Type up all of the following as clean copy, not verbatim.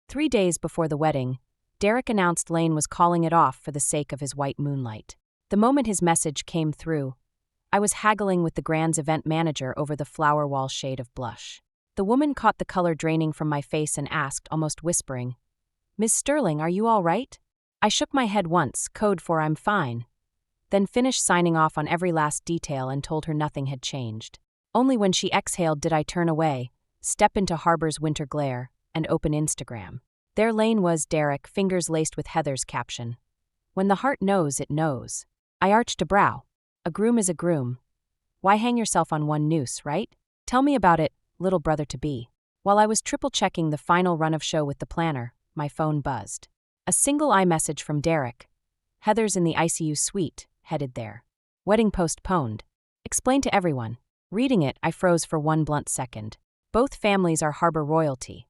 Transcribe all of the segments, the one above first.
3 days before the wedding, Derek announced Lane was calling it off for the sake of his white moonlight. The moment his message came through, I was haggling with the Grand's event manager over the flower wall shade of blush. The woman caught the color draining from my face and asked, almost whispering, "Miss Sterling, are you all right?" I shook my head once, code for "I'm fine," then finished signing off on every last detail and told her nothing had changed. Only when she exhaled did I turn away, step into Harbor's winter glare, and open Instagram. There Lane was, Derek, fingers laced with Heather's caption, "When the heart knows, it knows." I arched a brow. A groom is a groom. Why hang yourself on one noose, right? Tell me about it, little brother-to-be. While I was triple-checking the final run of show with the planner, my phone buzzed. A single iMessage from Derek. "Heather's in the ICU suite, headed there. Wedding postponed. Explain to everyone." Reading it, I froze for one blunt second. Both families are Harbor royalty.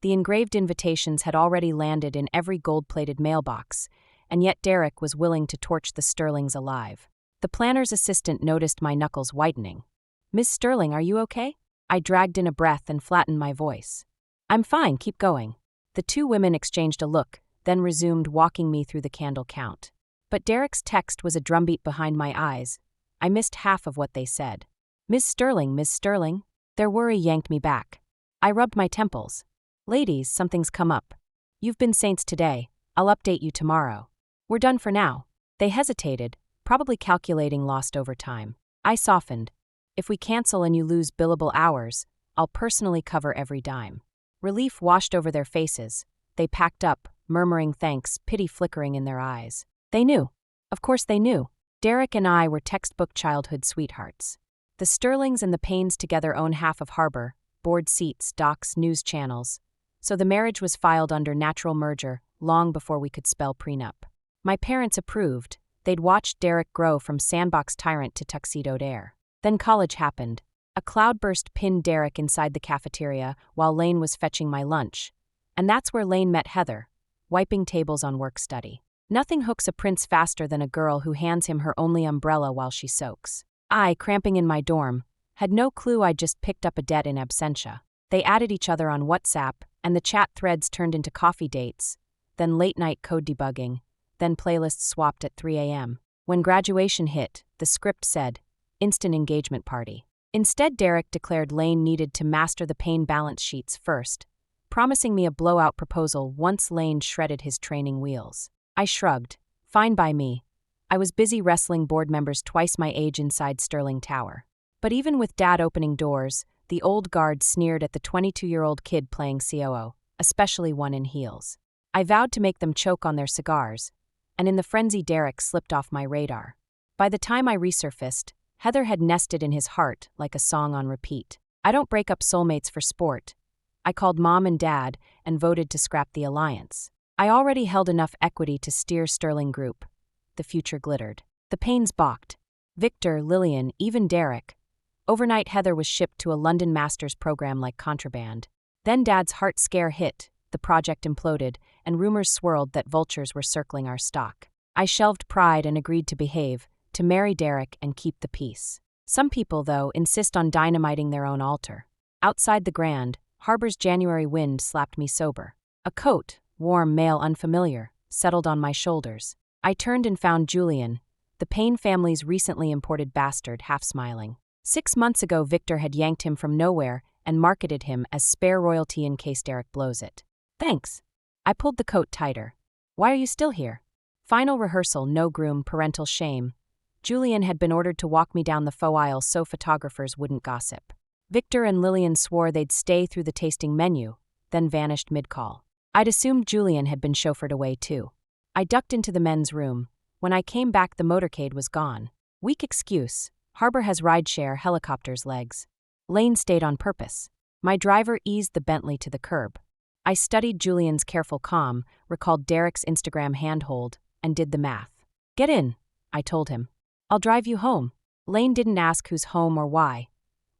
The engraved invitations had already landed in every gold-plated mailbox, and yet Derek was willing to torch the Sterlings alive. The planner's assistant noticed my knuckles whitening. "Miss Sterling, are you okay?" I dragged in a breath and flattened my voice. "I'm fine, keep going." The two women exchanged a look, then resumed walking me through the candle count. But Derek's text was a drumbeat behind my eyes. I missed half of what they said. Miss Sterling, Miss Sterling." Their worry yanked me back. I rubbed my temples. "Ladies, something's come up. You've been saints today. I'll update you tomorrow. We're done for now." They hesitated, probably calculating lost overtime. I softened. "If we cancel and you lose billable hours, I'll personally cover every dime." Relief washed over their faces. They packed up, murmuring thanks, pity flickering in their eyes. They knew. Of course they knew. Derek and I were textbook childhood sweethearts. The Sterlings and the Paynes together own half of Harbor, board seats, docks, news channels. So the marriage was filed under natural merger long before we could spell prenup. My parents approved. They'd watched Derek grow from sandbox tyrant to tuxedoed heir. Then college happened. A cloudburst pinned Derek inside the cafeteria while Lane was fetching my lunch. And that's where Lane met Heather, wiping tables on work study. Nothing hooks a prince faster than a girl who hands him her only umbrella while she soaks. I, cramping in my dorm, had no clue I'd just picked up a debt in absentia. They added each other on WhatsApp, and the chat threads turned into coffee dates, then late-night code debugging, then playlists swapped at 3 a.m. When graduation hit, the script said, "Instant engagement party." Instead, Derek declared Lane needed to master the Payne balance sheets first, promising me a blowout proposal once Lane shredded his training wheels. I shrugged. Fine by me. I was busy wrestling board members twice my age inside Sterling Tower. But even with Dad opening doors, the old guard sneered at the 22-year-old kid playing COO, especially one in heels. I vowed to make them choke on their cigars, and in the frenzy Derek slipped off my radar. By the time I resurfaced, Heather had nested in his heart like a song on repeat. I don't break up soulmates for sport. I called Mom and Dad and voted to scrap the alliance. I already held enough equity to steer Sterling Group. The future glittered. The Paynes balked. Victor, Lillian, even Derek. Overnight, Heather was shipped to a London master's program like contraband. Then Dad's heart scare hit, the project imploded, and rumors swirled that vultures were circling our stock. I shelved pride and agreed to behave, to marry Derek and keep the peace. Some people, though, insist on dynamiting their own altar. Outside the Grand, Harbor's January wind slapped me sober. A coat, warm, male, unfamiliar, settled on my shoulders. I turned and found Julian, the Payne family's recently imported bastard, half smiling. 6 months ago, Victor had yanked him from nowhere and marketed him as spare royalty in case Derek blows it. "Thanks." I pulled the coat tighter. "Why are you still here?" Final rehearsal, no groom, parental shame. Julian had been ordered to walk me down the faux aisle so photographers wouldn't gossip. Victor and Lillian swore they'd stay through the tasting menu, then vanished mid-call. I'd assumed Julian had been chauffeured away too. I ducked into the men's room. When I came back, the motorcade was gone. Weak excuse. Harbor has rideshare, helicopters, legs. Lane stayed on purpose. My driver eased the Bentley to the curb. I studied Julian's careful calm, recalled Derek's Instagram handhold, and did the math. "Get in," I told him. "I'll drive you home." Lane didn't ask who's home or why.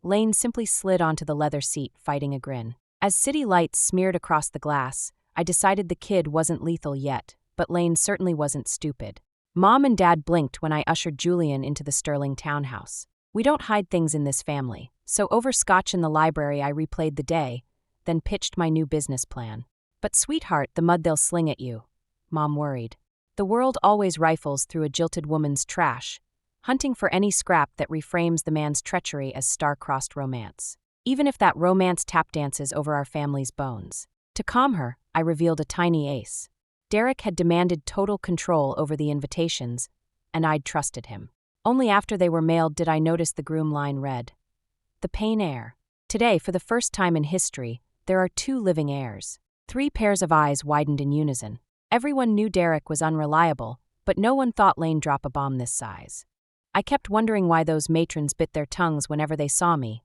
Lane simply slid onto the leather seat, fighting a grin. As city lights smeared across the glass, I decided the kid wasn't lethal yet, but Lane certainly wasn't stupid. Mom and Dad blinked when I ushered Julian into the Sterling townhouse. We don't hide things in this family, so over scotch in the library I replayed the day, then pitched my new business plan. But sweetheart, the mud they'll sling at you. Mom worried. The world always rifles through a jilted woman's trash, hunting for any scrap that reframes the man's treachery as star-crossed romance. Even if that romance tap dances over our family's bones. To calm her, I revealed a tiny ace. Derek had demanded total control over the invitations, and I'd trusted him. Only after they were mailed did I notice the groom line read, "The Payne heir." Today, for the first time in history, there are 2 living heirs. 3 pairs of eyes widened in unison. Everyone knew Derek was unreliable, but no one thought Lane drop a bomb this size. I kept wondering why those matrons bit their tongues whenever they saw me.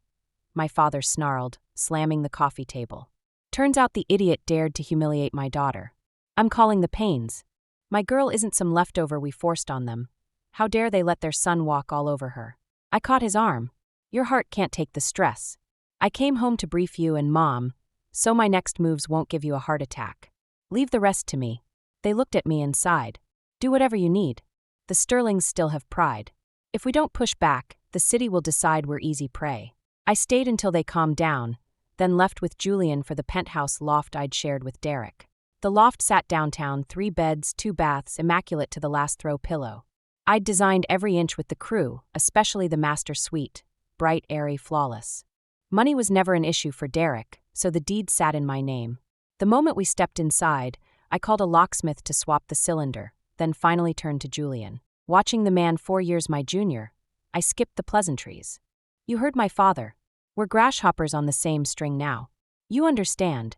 My father snarled, slamming the coffee table. Turns out the idiot dared to humiliate my daughter. I'm calling the Paynes. My girl isn't some leftover we forced on them. How dare they let their son walk all over her? I caught his arm. Your heart can't take the stress. I came home to brief you and Mom, so my next moves won't give you a heart attack. Leave the rest to me. They looked at me and sighed. Do whatever you need. The Sterlings still have pride. If we don't push back, the city will decide we're easy prey. I stayed until they calmed down, then left with Julian for the penthouse loft I'd shared with Derek. The loft sat downtown, 3 beds, 2 baths, immaculate to the last throw pillow. I'd designed every inch with the crew, especially the master suite, bright, airy, flawless. Money was never an issue for Derek, so the deed sat in my name. The moment we stepped inside, I called a locksmith to swap the cylinder, then finally turned to Julian. Watching the man 4 years my junior, I skipped the pleasantries. You heard my father. We're grasshoppers on the same string now. You understand.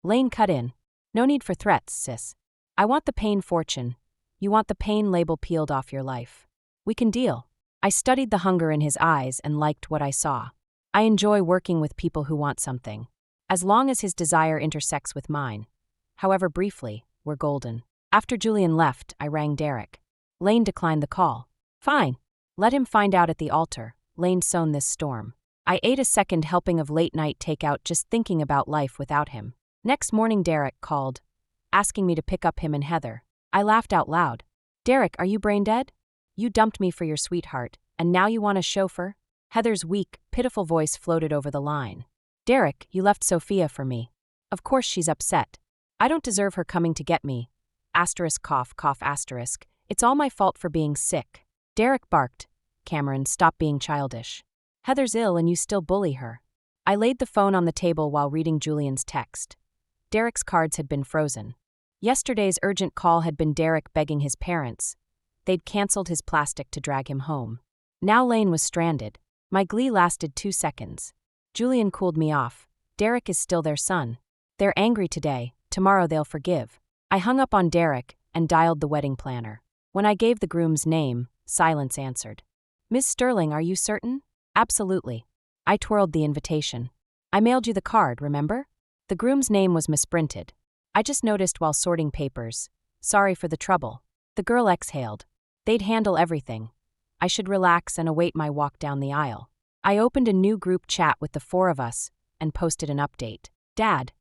Lane cut in. No need for threats, sis. I want the Payne fortune. You want the Payne label peeled off your life. We can deal. I studied the hunger in his eyes and liked what I saw. I enjoy working with people who want something. As long as his desire intersects with mine. However briefly, we're golden. After Julian left, I rang Derek. Lane declined the call. Fine. Let him find out at the altar. Lane sown this storm. I ate a second helping of late-night takeout just thinking about life without him. Next morning Derek called, asking me to pick up him and Heather. I laughed out loud. Derek, are you brain dead? You dumped me for your sweetheart, and now you want a chauffeur? Heather's weak, pitiful voice floated over the line. Derek, you left Sophia for me. Of course she's upset. I don't deserve her coming to get me. Asterisk cough cough asterisk. It's all my fault for being sick. Derek barked. Cameron, stop being childish. Heather's ill and you still bully her. I laid the phone on the table while reading Julian's text. Derek's cards had been frozen. Yesterday's urgent call had been Derek begging his parents. They'd canceled his plastic to drag him home. Now Lane was stranded. My glee lasted 2 seconds. Julian cooled me off. Derek is still their son. They're angry today, tomorrow they'll forgive. I hung up on Derek and dialed the wedding planner. When I gave the groom's name, silence answered. Ms. Sterling, are you certain? Absolutely. I twirled the invitation. I mailed you the card, remember? The groom's name was misprinted. I just noticed while sorting papers. Sorry for the trouble. The girl exhaled. They'd handle everything. I should relax and await my walk down the aisle. I opened a new group chat with the 4 of us and posted an update. Dad.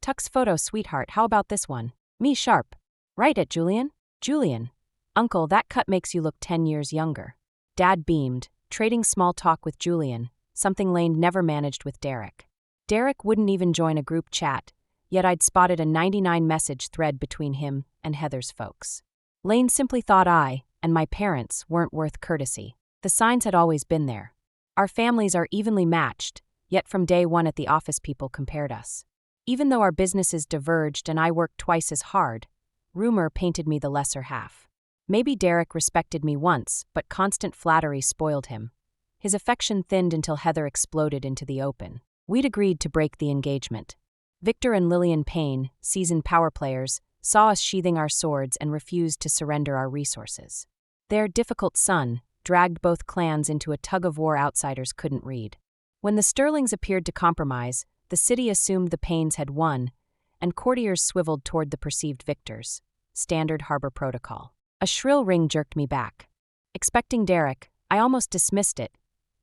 Tuck's photo, sweetheart, how about this one? Me sharp. Right at Julian? Julian. Uncle, that cut makes you look 10 years younger. Dad beamed, trading small talk with Julian, something Lane never managed with Derek. Derek wouldn't even join a group chat, yet I'd spotted a 99 message thread between him and Heather's folks. Lane simply thought I, and my parents, weren't worth courtesy. The signs had always been there. Our families are evenly matched, yet from day one at the office people compared us. Even though our businesses diverged and I worked twice as hard, rumor painted me the lesser half. Maybe Derek respected me once, but constant flattery spoiled him. His affection thinned until Heather exploded into the open. We'd agreed to break the engagement. Victor and Lillian Payne, seasoned power players, saw us sheathing our swords and refused to surrender our resources. Their difficult son dragged both clans into a tug-of-war outsiders couldn't read. When the Sterlings appeared to compromise, the city assumed the Paynes had won, and courtiers swiveled toward the perceived victors. Standard harbor protocol. A shrill ring jerked me back. Expecting Derek, I almost dismissed it.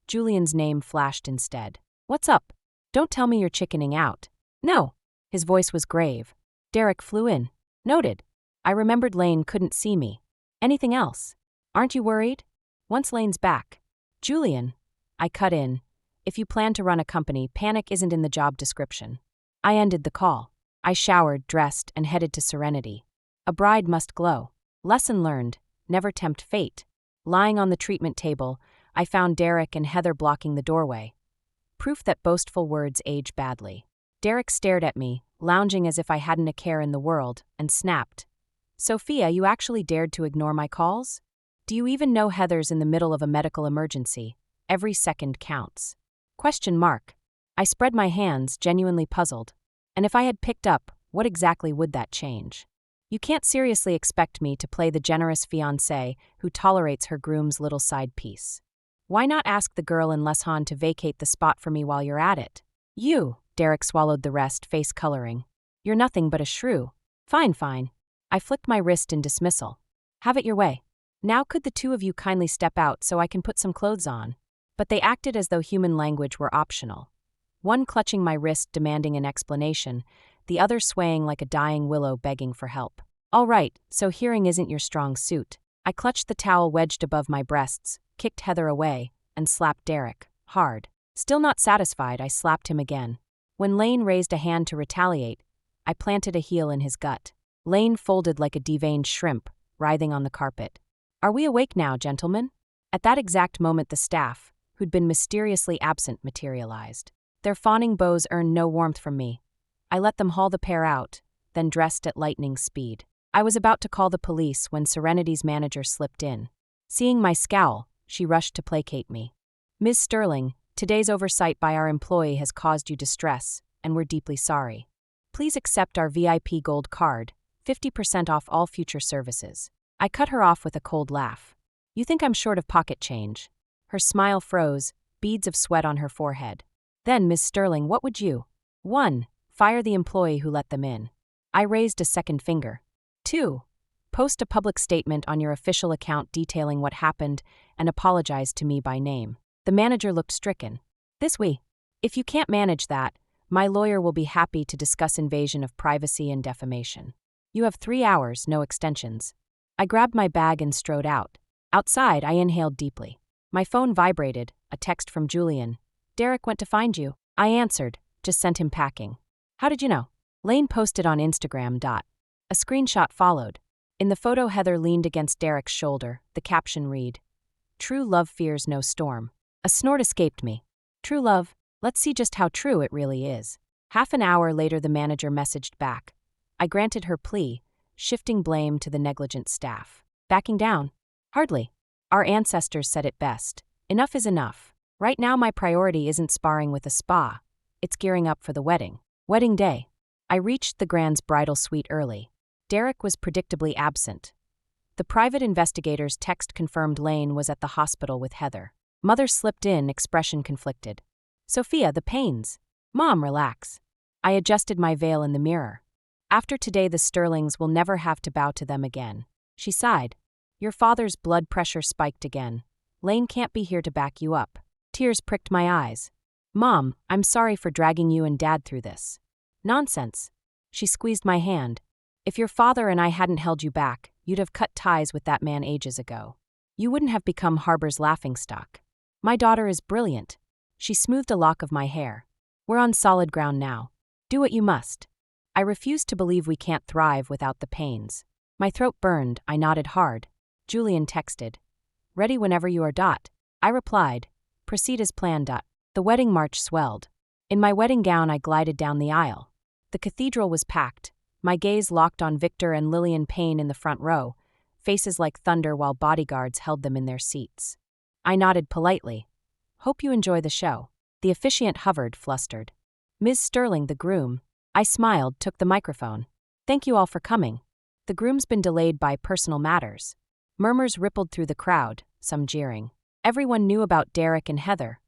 Julian's name flashed instead. What's up? Don't tell me you're chickening out. No. His voice was grave. Derek flew in. Noted. I remembered Lane couldn't see me. Anything else? Aren't you worried? Once Lane's back. Julian. I cut in. If you plan to run a company, panic isn't in the job description. I ended the call. I showered, dressed, and headed to Serenity. A bride must glow. Lesson learned: never tempt fate. Lying on the treatment table, I found Derek and Heather blocking the doorway. Proof that boastful words age badly. Derek stared at me, lounging as if I hadn't a care in the world, and snapped. "Sophia, you actually dared to ignore my calls? Do you even know Heather's in the middle of a medical emergency? Every second counts." Question mark. I spread my hands, genuinely puzzled. And if I had picked up, what exactly would that change? You can't seriously expect me to play the generous fiancé who tolerates her groom's little side piece. Why not ask the girl in Leshan to vacate the spot for me while you're at it? You, Derek swallowed the rest, face coloring. You're nothing but a shrew. Fine, fine. I flicked my wrist in dismissal. Have it your way. Now could the two of you kindly step out so I can put some clothes on? But they acted as though human language were optional. One clutching my wrist demanding an explanation, the other swaying like a dying willow begging for help. All right, so hearing isn't your strong suit. I clutched the towel wedged above my breasts, kicked Heather away, and slapped Derek, hard. Still not satisfied, I slapped him again. When Lane raised a hand to retaliate, I planted a heel in his gut. Lane folded like a deveined shrimp, writhing on the carpet. Are we awake now, gentlemen? At that exact moment the staff, who'd been mysteriously absent, materialized. Their fawning bows earned no warmth from me. I let them haul the pair out, then dressed at lightning speed. I was about to call the police when Serenity's manager slipped in. Seeing my scowl, she rushed to placate me. "Ms. Sterling, today's oversight by our employee has caused you distress, and we're deeply sorry. Please accept our VIP Gold card, 50% off all future services." I cut her off with a cold laugh. "You think I'm short of pocket change?" Her smile froze, beads of sweat on her forehead. "Then, Ms. Sterling, what would you? 1. Fire the employee who let them in." I raised a second finger. 2. Post a public statement on your official account detailing what happened and apologize to me by name. The manager looked stricken. If you can't manage that, my lawyer will be happy to discuss invasion of privacy and defamation. You have 3 hours, no extensions. I grabbed my bag and strode out. Outside, I inhaled deeply. My phone vibrated, a text from Julian. "Derek went to find you." I answered, "Just sent him packing." "How did you know?" Lane posted on Instagram. A screenshot followed. In the photo, Heather leaned against Derek's shoulder. The caption read, "True love fears no storm." A snort escaped me. True love? Let's see just how true it really is. Half an hour later, the manager messaged back. I granted her plea, shifting blame to the negligent staff. Backing down? Hardly. Our ancestors said it best. Enough is enough. Right now my priority isn't sparring with a spa. It's gearing up for the wedding. Wedding day. I reached the Grand's bridal suite early. Derek was predictably absent. The private investigator's text confirmed Lane was at the hospital with Heather. Mother slipped in, expression conflicted. "Sophia, the pains." "Mom, relax." I adjusted my veil in the mirror. "After today, the Sterlings will never have to bow to them again." She sighed. "Your father's blood pressure spiked again. Lane can't be here to back you up." Tears pricked my eyes. "Mom, I'm sorry for dragging you and Dad through this." "Nonsense." She squeezed my hand. "If your father and I hadn't held you back, you'd have cut ties with that man ages ago. You wouldn't have become Harbor's laughingstock. My daughter is brilliant." She smoothed a lock of my hair. "We're on solid ground now. Do what you must." I refused to believe we can't thrive without the pains. My throat burned, I nodded hard. Julian texted, "Ready whenever you are. I replied, "Proceed as planned. The wedding march swelled. In my wedding gown I glided down the aisle. The cathedral was packed, my gaze locked on Victor and Lillian Payne in the front row, faces like thunder while bodyguards held them in their seats. I nodded politely. "Hope you enjoy the show." The officiant hovered, flustered. "Ms. Sterling, the groom." I smiled, took the microphone. "Thank you all for coming. The groom's been delayed by personal matters." Murmurs rippled through the crowd, some jeering. Everyone knew about Derek and Heather.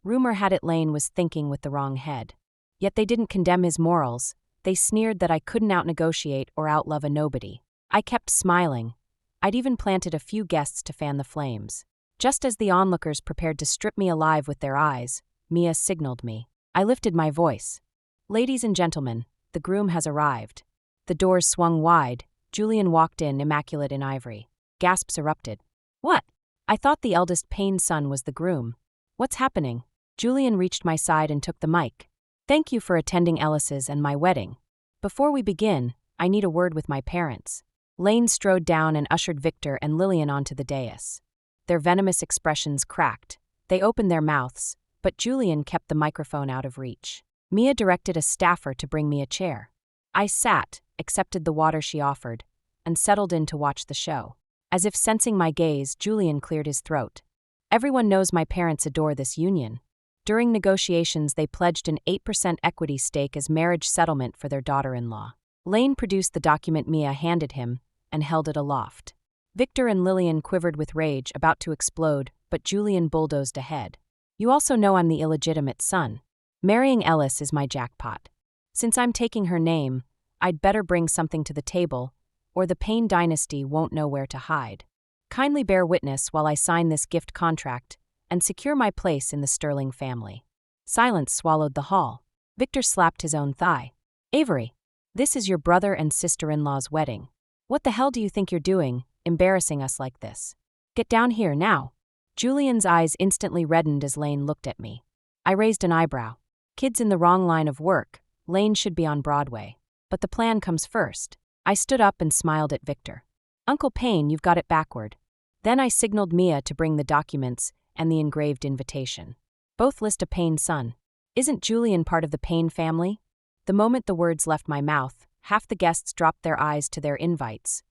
Rumor had it Lane was thinking with the wrong head. Yet they didn't condemn his morals. They sneered that I couldn't outnegotiate or outlove a nobody. I kept smiling. I'd even planted a few guests to fan the flames. Just as the onlookers prepared to strip me alive with their eyes, Mia signaled me. I lifted my voice. "Ladies and gentlemen, the groom has arrived." The doors swung wide. Julian walked in, immaculate in ivory. Gasps erupted. "What? I thought the eldest Payne's son was the groom. What's happening?" Julian reached my side and took the mic. "Thank you for attending Ellis's and my wedding. Before we begin, I need a word with my parents. Lane strode down and ushered Victor and Lillian onto the dais. Their venomous expressions cracked. They opened their mouths, but Julian kept the microphone out of reach. Mia directed a staffer to bring me a chair. I sat, accepted the water she offered, and settled in to watch the show. As if sensing my gaze, Julian cleared his throat. Everyone knows my parents adore this union. During negotiations, they pledged an 8% equity stake as marriage settlement for their daughter-in-law. Lane produced the document Mia handed him and held it aloft. Victor and Lillian quivered with rage, about to explode, but Julian bulldozed ahead. You also know I'm the illegitimate son. Marrying Ellis is my jackpot. Since I'm taking her name, I'd better bring something to the table, or the Payne dynasty won't know where to hide. Kindly bear witness while I sign this gift contract and secure my place in the Sterling family. Silence swallowed the hall. Victor slapped his own thigh. Avery, this is your brother and sister-in-law's wedding. What the hell do you think you're doing, embarrassing us like this? Get down here, now. Julian's eyes instantly reddened as Lane looked at me. I raised an eyebrow. Kid's in the wrong line of work. Lane should be on Broadway. But the plan comes first. I stood up and smiled at Victor. Uncle Payne, you've got it backward. Then I signaled Mia to bring the documents and the engraved invitation. Both list a Payne son. Isn't Julian part of the Payne family? The moment the words left my mouth, half the guests dropped their eyes to their invites.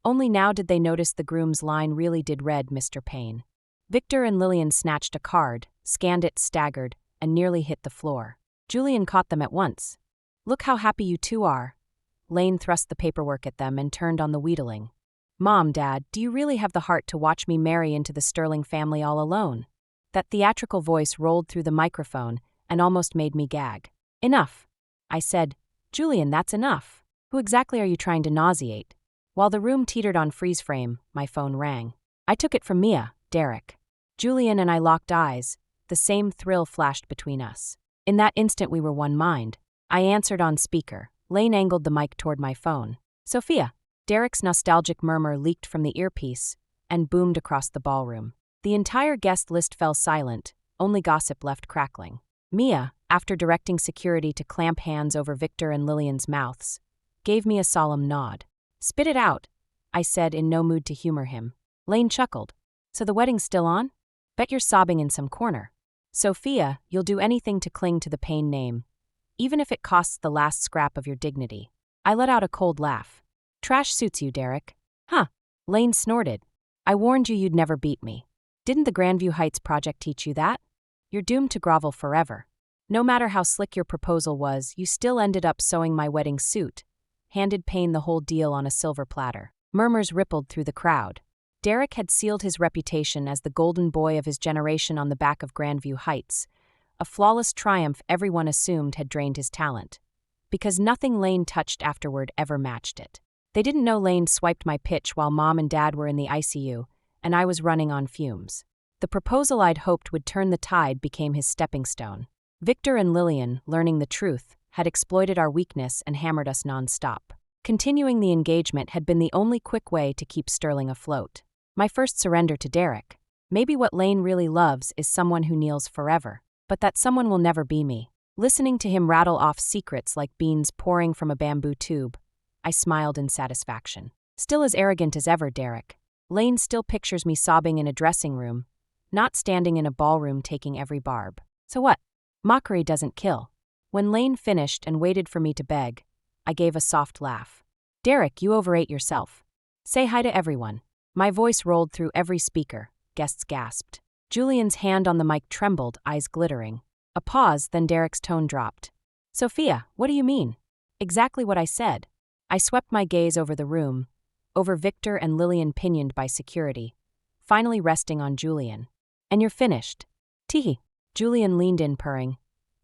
Only now did they notice the groom's line really did read Mr. Payne. Victor and Lillian snatched a card, scanned it, staggered, and nearly hit the floor. Julian caught them at once. Look how happy you two are. Lane thrust the paperwork at them and turned on the wheedling. Mom, Dad, do you really have the heart to watch me marry into the Sterling family all alone? That theatrical voice rolled through the microphone and almost made me gag. Enough. I said, Julian, that's enough. Who exactly are you trying to nauseate? While the room teetered on freeze frame, my phone rang. I took it from Mia, Derek. Julian and I locked eyes. The same thrill flashed between us. In that instant we were one mind. I answered on speaker. Lane angled the mic toward my phone. Sophia. Derek's nostalgic murmur leaked from the earpiece and boomed across the ballroom. The entire guest list fell silent, only gossip left crackling. Mia, after directing security to clamp hands over Victor and Lillian's mouths, gave me a solemn nod. Spit it out, I said, in no mood to humor him. Lane chuckled. So the wedding's still on? Bet you're sobbing in some corner. Sophia, you'll do anything to cling to the Payne name, even if it costs the last scrap of your dignity. I let out a cold laugh. Trash suits you, Derek. Huh. Lane snorted. I warned you you'd never beat me. Didn't the Grandview Heights project teach you that? You're doomed to grovel forever. No matter how slick your proposal was, you still ended up sewing my wedding suit. Handed Payne the whole deal on a silver platter. Murmurs rippled through the crowd. Derek had sealed his reputation as the golden boy of his generation on the back of Grandview Heights, a flawless triumph everyone assumed had drained his talent, because nothing Lane touched afterward ever matched it. They didn't know Lane swiped my pitch while Mom and Dad were in the ICU, and I was running on fumes. The proposal I'd hoped would turn the tide became his stepping stone. Victor and Lillian, learning the truth, had exploited our weakness and hammered us non-stop. Continuing the engagement had been the only quick way to keep Sterling afloat. My first surrender to Derek. Maybe what Lane really loves is someone who kneels forever, but that someone will never be me. Listening to him rattle off secrets like beans pouring from a bamboo tube, I smiled in satisfaction. Still as arrogant as ever, Derek. Lane still pictures me sobbing in a dressing room, not standing in a ballroom taking every barb. So what? Mockery doesn't kill. When Lane finished and waited for me to beg, I gave a soft laugh. Derek, you overate yourself. Say hi to everyone. My voice rolled through every speaker. Guests gasped. Julian's hand on the mic trembled, eyes glittering. A pause, then Derek's tone dropped. Sophia, what do you mean? Exactly what I said. I swept my gaze over the room, over Victor and Lillian pinioned by security, finally resting on Julian. And you're finished. Teehee. Julian leaned in, purring.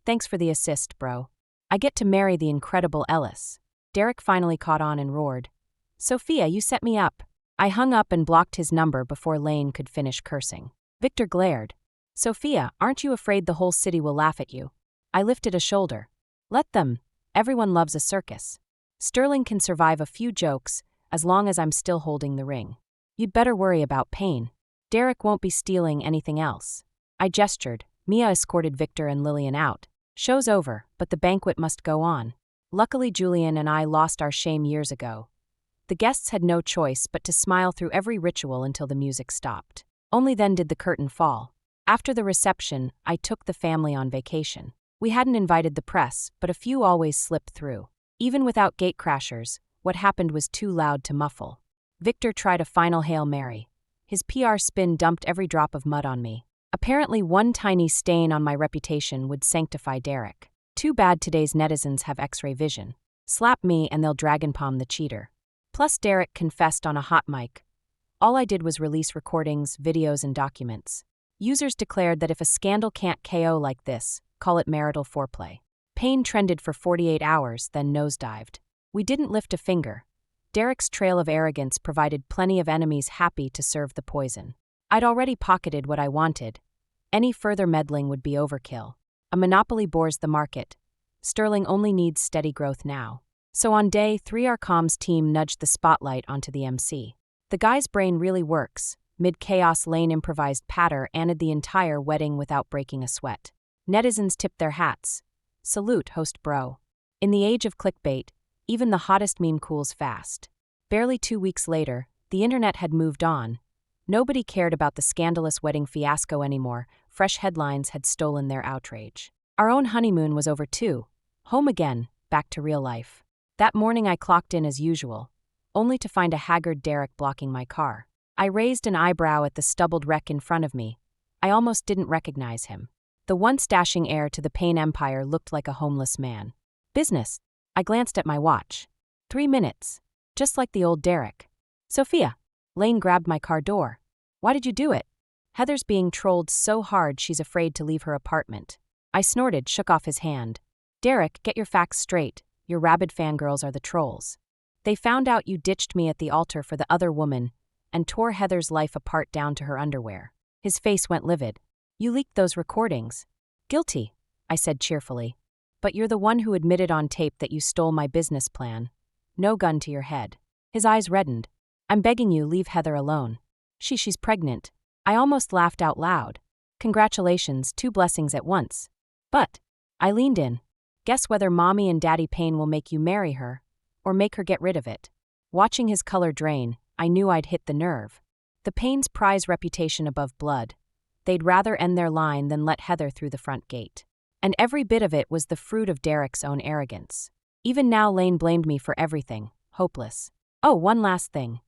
Thanks for the assist, bro. I get to marry the incredible Ellis. Derek finally caught on and roared. Sophia, you set me up. I hung up and blocked his number before Lane could finish cursing. Victor glared. Sophia, aren't you afraid the whole city will laugh at you? I lifted a shoulder. Let them. Everyone loves a circus. Sterling can survive a few jokes as long as I'm still holding the ring. You'd better worry about Payne. Derek won't be stealing anything else. I gestured. Mia escorted Victor and Lillian out. Show's over, but the banquet must go on. Luckily, Julian and I lost our shame years ago. The guests had no choice but to smile through every ritual until the music stopped. Only then did the curtain fall. After the reception, I took the family on vacation. We hadn't invited the press, but a few always slipped through. Even without gatecrashers, what happened was too loud to muffle. Victor tried a final Hail Mary. His PR spin dumped every drop of mud on me. Apparently, one tiny stain on my reputation would sanctify Derek. Too bad today's netizens have X-ray vision. Slap me and they'll dragon palm the cheater. Plus, Derek confessed on a hot mic. All I did was release recordings, videos, and documents. Users declared that if a scandal can't KO like this, call it marital foreplay. Payne trended for 48 hours, then nosedived. We didn't lift a finger. Derek's trail of arrogance provided plenty of enemies happy to serve the poison. I'd already pocketed what I wanted. Any further meddling would be overkill. A monopoly bores the market. Sterling only needs steady growth now. So on day 3, our comms team nudged the spotlight onto the MC. The guy's brain really works. Mid-chaos, Lane improvised patter ended the entire wedding without breaking a sweat. Netizens tipped their hats. Salute, host bro. In the age of clickbait, even the hottest meme cools fast. Barely 2 weeks later, the internet had moved on. Nobody cared about the scandalous wedding fiasco anymore. Fresh headlines had stolen their outrage. Our own honeymoon was over too. Home again, back to real life. That morning I clocked in as usual, only to find a haggard Derek blocking my car. I raised an eyebrow at the stubbled wreck in front of me. I almost didn't recognize him. The once dashing heir to the Payne empire looked like a homeless man. Business. I glanced at my watch. 3 minutes. Just like the old Derek. Sophia. Lane grabbed my car door. Why did you do it? Heather's being trolled so hard she's afraid to leave her apartment. I snorted, shook off his hand. Derek, get your facts straight. Your rabid fangirls are the trolls. They found out you ditched me at the altar for the other woman and tore Heather's life apart down to her underwear. His face went livid. You leaked those recordings. Guilty, I said cheerfully. But you're the one who admitted on tape that you stole my business plan. No gun to your head. His eyes reddened. I'm begging you, leave Heather alone. She's pregnant. I almost laughed out loud. Congratulations, 2 blessings at once. But, I leaned in. Guess whether Mommy and Daddy Payne will make you marry her, or make her get rid of it. Watching his color drain, I knew I'd hit the nerve. The Paynes prize reputation above blood. They'd rather end their line than let Heather through the front gate. And every bit of it was the fruit of Derek's own arrogance. Even now Lane blamed me for everything, hopeless. Oh, one last thing.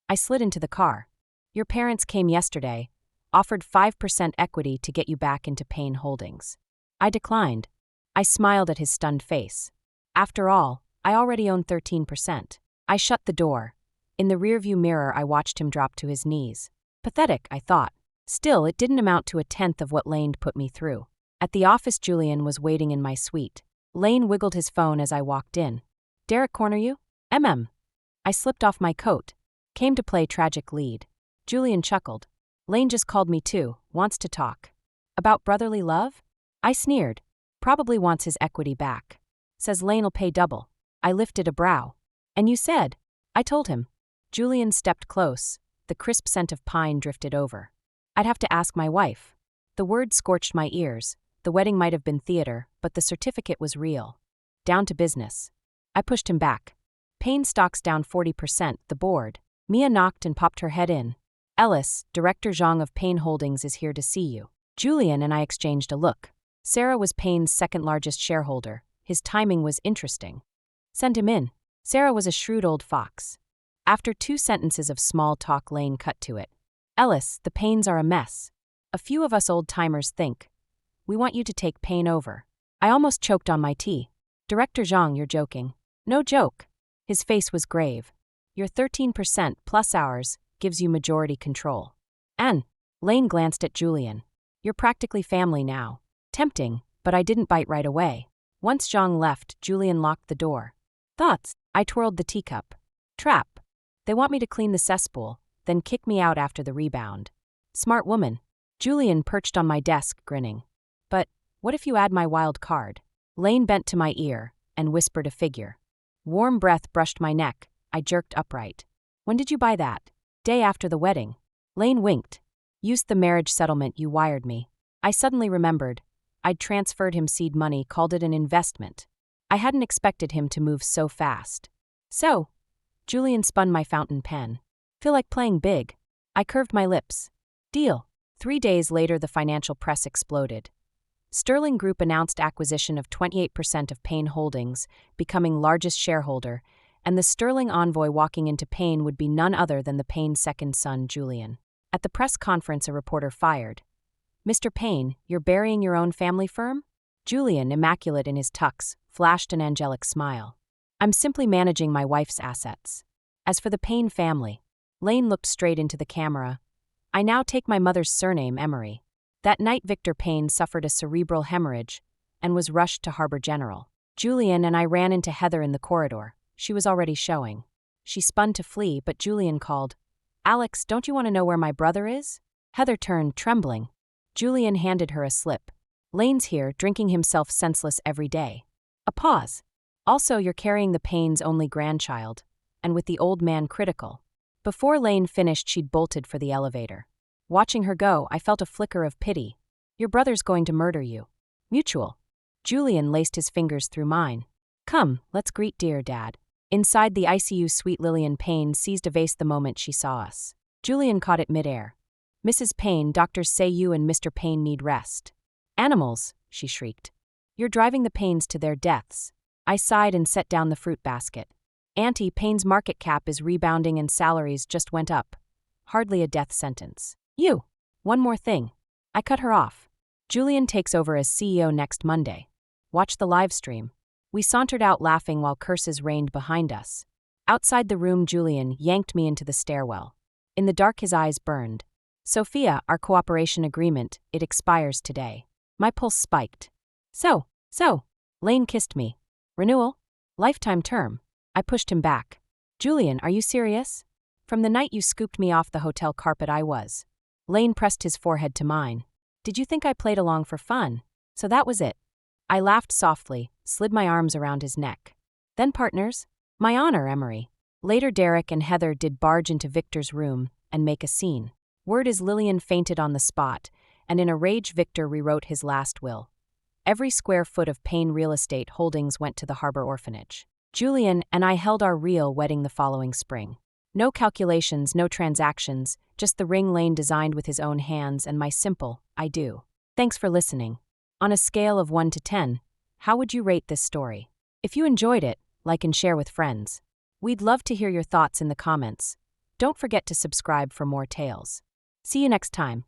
I slid into the car. Your parents came yesterday, offered 5% equity to get you back into Payne Holdings. I declined. I smiled at his stunned face. After all, I already own 13%. I shut the door. In the rearview mirror, I watched him drop to his knees. Pathetic, I thought. Still, it didn't amount to 1/10 of what Lane put me through. At the office, Julian was waiting in my suite. Lane wiggled his phone as I walked in. Derek corner you? I slipped off my coat. Came to play tragic lead. Julian chuckled. Lane just called me too, wants to talk. About brotherly love? I sneered. Probably wants his equity back. Says Lane'll pay double. I lifted a brow. And you said? I told him. Julian stepped close. The crisp scent of pine drifted over. I'd have to ask my wife. The word scorched my ears. The wedding might have been theater, but the certificate was real. Down to business. I pushed him back. Payne stocks down 40%, the board. Mia knocked and popped her head in. Ellis, Director Zhang of Payne Holdings is here to see you. Julian and I exchanged a look. Sarah was Payne's second-largest shareholder. His timing was interesting. Send him in. Sarah was a shrewd old fox. After 2 sentences of small talk, Lane cut to it. Ellis, the Paynes are a mess. A few of us old-timers think. We want you to take Payne over. I almost choked on my tea. Director Zhang, you're joking. No joke. His face was grave. Your 13% plus ours gives you majority control. And, Lane glanced at Julian. You're practically family now. Tempting, but I didn't bite right away. Once Zhang left, Julian locked the door. Thoughts? I twirled the teacup. Trap. They want me to clean the cesspool, then kick me out after the rebound. Smart woman. Julian perched on my desk, grinning. But, what if you add my wild card? Lane bent to my ear and whispered a figure. Warm breath brushed my neck. I jerked upright. When did you buy that? Day after the wedding. Lane winked. Used the marriage settlement you wired me. I suddenly remembered. I'd transferred him seed money, called it an investment. I hadn't expected him to move so fast. So, Julian spun my fountain pen. Feel like playing big. I curved my lips. Deal. 3 days later, the financial press exploded. Sterling Group announced acquisition of 28% of Payne Holdings, becoming largest shareholder, and the Sterling envoy walking into Payne would be none other than the Payne's second son, Julian. At the press conference, a reporter fired. "Mr. Payne, you're burying your own family firm?" Julian, immaculate in his tux, flashed an angelic smile. "I'm simply managing my wife's assets. As for the Payne family," Lane looked straight into the camera, "I now take my mother's surname, Emery. That night Victor Payne suffered a cerebral hemorrhage and was rushed to Harbor General. Julian and I ran into Heather in the corridor. She was already showing. She spun to flee, but Julian called, 'Alex, don't you want to know where my brother is?' Heather turned, trembling. Julian handed her a slip. 'Lane's here, drinking himself senseless every day.' A pause. 'Also, you're carrying the Payne's only grandchild, and with the old man critical.' Before Lane finished, she'd bolted for the elevator. Watching her go, I felt a flicker of pity. 'Your brother's going to murder you.' Mutual. Julian laced his fingers through mine. 'Come, let's greet dear Dad.' Inside the ICU suite, Lillian Payne seized a vase the moment she saw us. Julian caught it midair. 'Mrs. Payne, doctors say you and Mr. Payne need rest.' 'Animals,' she shrieked. 'You're driving the Paynes to their deaths.' I sighed and set down the fruit basket. 'Auntie, Payne's market cap is rebounding and salaries just went up. Hardly a death sentence.' 'You! One more thing.' I cut her off. 'Julian takes over as CEO next Monday. Watch the live stream.' We sauntered out laughing while curses rained behind us. Outside the room, Julian yanked me into the stairwell. In the dark, his eyes burned. 'Sophia, our cooperation agreement, it expires today.' My pulse spiked. So, Lane kissed me. 'Renewal? Lifetime term.' I pushed him back. 'Julian, are you serious? From the night you scooped me off the hotel carpet, I was.' Lane pressed his forehead to mine. 'Did you think I played along for fun? So that was it.' I laughed softly, slid my arms around his neck. 'Then partners? My honor, Emery.' Later, Derek and Heather did barge into Victor's room and make a scene. Word is Lillian fainted on the spot, and in a rage Victor rewrote his last will. Every square foot of Payne real estate holdings went to the Harbor Orphanage. Julian and I held our real wedding the following spring. No calculations, no transactions, just the ring Lane designed with his own hands and my simple, I do. Thanks for listening. On a scale of 1 to 10, how would you rate this story? If you enjoyed it, like and share with friends. We'd love to hear your thoughts in the comments. Don't forget to subscribe for more tales. See you next time.